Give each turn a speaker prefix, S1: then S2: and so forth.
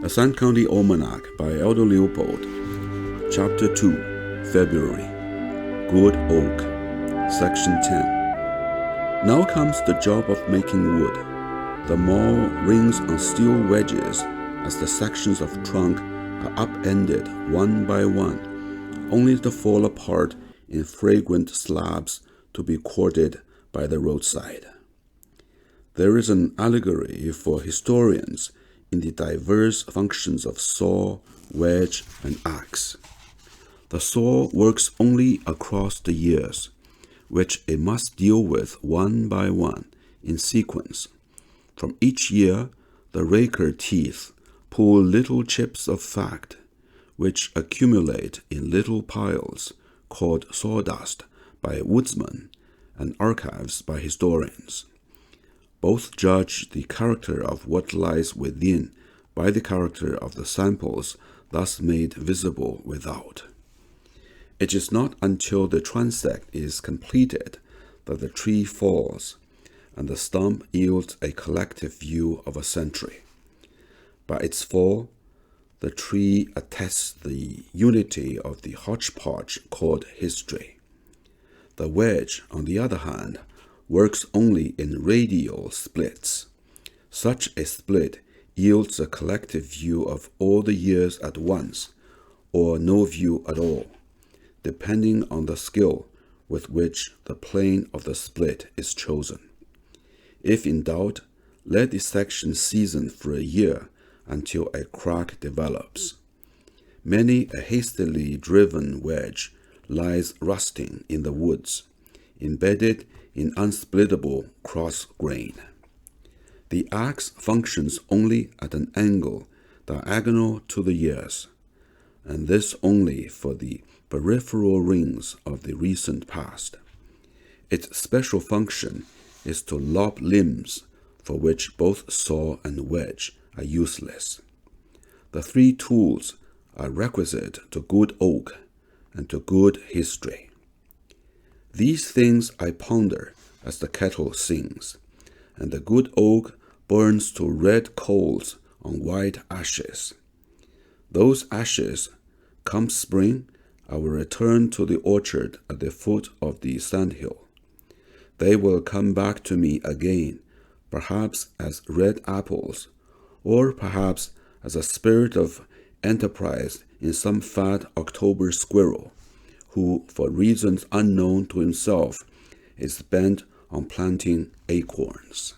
S1: A Sun County Almanac by Aldo Leopold. Chapter 2, February. Good Oak. Section 10. Now comes the job of making wood. The maul rings on steel wedges as the sections of trunk are upended one by one, only to fall apart in fragrant slabs to be corded by the roadside. There is an allegory for historians in the diverse functions of saw, wedge, and axe. The saw works only across the years, which it must deal with one by one in sequence. From each year, the raker teeth pull little chips of fact, which accumulate in little piles called sawdust by woodsmen and archives by historians. Both judge the character of what lies within by the character of the samples thus made visible without. It is not until the transect is completed that the tree falls, and the stump yields a collective view of a century. By its fall, the tree attests the unity of the hodgepodge called history. The wedge, on the other hand, works only in radial splits. Such a split yields a collective view of all the years at once, or no view at all, depending on the skill with which the plane of the split is chosen. If in doubt, let the section season for a year until a crack develops. Many a hastily driven wedge lies rusting in the woods, embedded in unsplittable cross grain. The axe functions only at an angle diagonal to the years, and this only for the peripheral rings of the recent past. Its special function is to lop limbs for which both saw and wedge are useless. The three tools are requisite to good oak and to good history. These things I ponder as the kettle sings, and the good oak burns to red coals on white ashes. Those ashes, come spring, I will return to the orchard at the foot of the sandhill. They will come back to me again, perhaps as red apples, or perhaps as a spirit of enterprise in some fat October squirrel, who, for reasons unknown to himself, is bent on planting acorns.